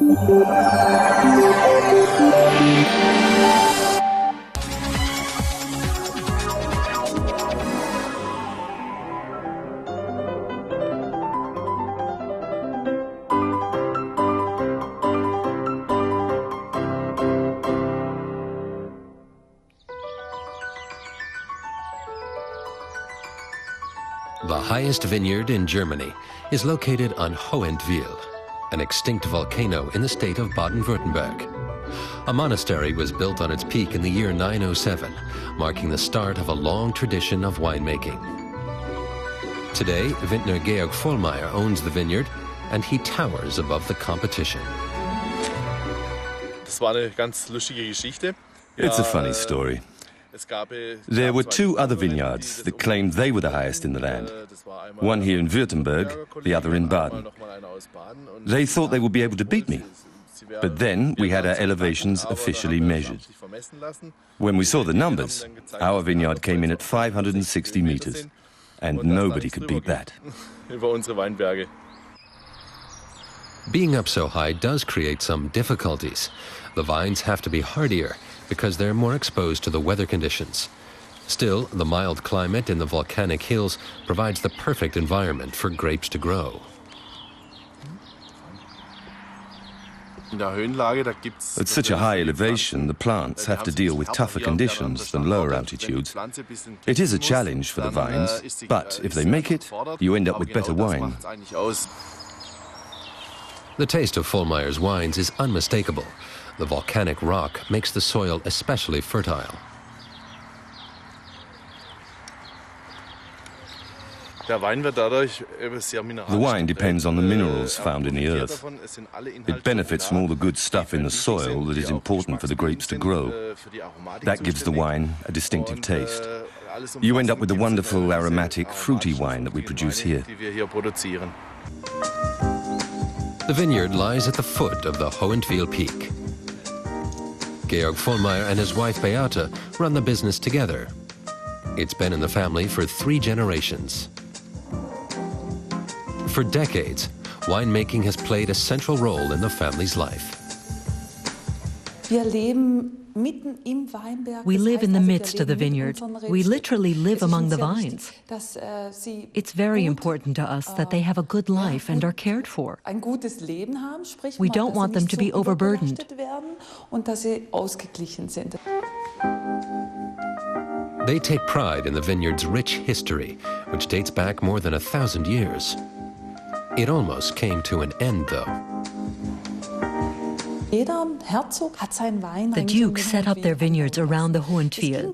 The highest vineyard in Germany is located on Hohentwiel, an extinct volcano in the state of Baden-Württemberg. A monastery was built on its peak in the year 907, marking the start of a long tradition of winemaking. Today, vintner Georg Vollmayer owns the vineyard, and he towers above the competition. It's a funny story. There were two other vineyards that claimed they were the highest in the land. One here in Württemberg, the other in Baden. They thought they would be able to beat me. But then we had our elevations officially measured. When we saw the numbers, our vineyard came in at 560 meters. And nobody could beat that. Being up so high does create some difficulties. The vines have to be hardier because they're more exposed to the weather conditions. Still, the mild climate in the volcanic hills provides the perfect environment for grapes to grow. At such a high elevation, the plants have to deal with tougher conditions than lower altitudes. It is a challenge for the vines, but if they make it, you end up with better wine. The taste of Vollmayers wines is unmistakable. The volcanic rock makes the soil especially fertile. The wine depends on the minerals found in the earth. It benefits from all the good stuff in the soil that is important for the grapes to grow. That gives the wine a distinctive taste. You end up with the wonderful aromatic, fruity wine that we produce here. The vineyard lies at the foot of the Hohentwiel peak. Georg Vollmayer and his wife Beate run the business together. It's been in the family for 3 generations. For decades, winemaking has played a central role in the family's life. We live in the midst of the vineyard. We literally live among the vines. It's very important to us that they have a good life and are cared for. We don't want them to be overburdened. They take pride in the vineyard's rich history, which dates back more than 1,000 years. It almost came to an end, though. The dukes set up their vineyards around the Hohentwiel.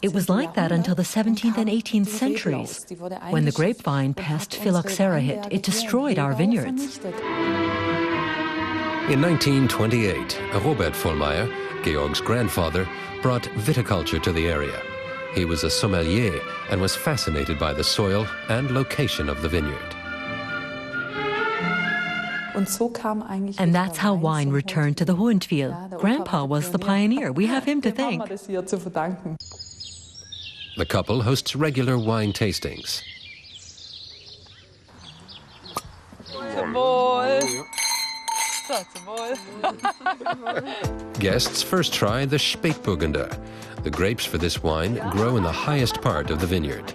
It was like that until the 17th and 18th centuries. When the grapevine pest phylloxera hit, it destroyed our vineyards. In 1928, Robert Vollmayer, Georg's grandfather, brought viticulture to the area. He was a sommelier and was fascinated by the soil and location of the vineyard. And that's how wine returned to the Hohentwiel. Grandpa was the pioneer. We have him to thank. The couple hosts regular wine tastings. Guests first try the Spätburgunder. The grapes for this wine grow in the highest part of the vineyard.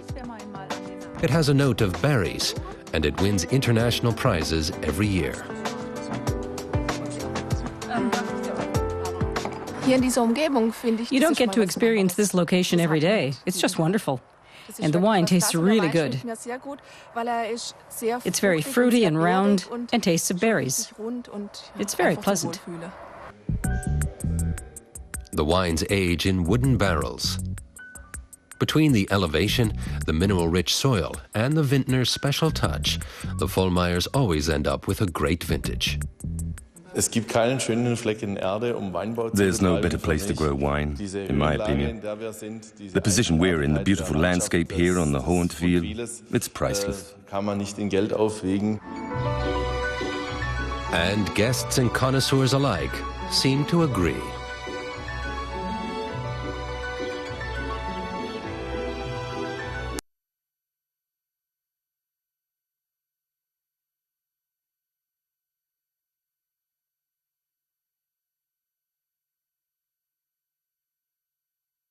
It has a note of berries, and it wins international prizes every year. You don't get to experience this location every day. It's just wonderful. And the wine tastes really good. It's very fruity and round and tastes of berries. It's very pleasant. The wines age in wooden barrels. Between the elevation, the mineral-rich soil, and the vintner's special touch, the Vollmayers always end up with a great vintage. There's no better place to grow wine, in my opinion. The position we're in, the beautiful landscape here on the Hohentwiel, it's priceless. And guests and connoisseurs alike seem to agree.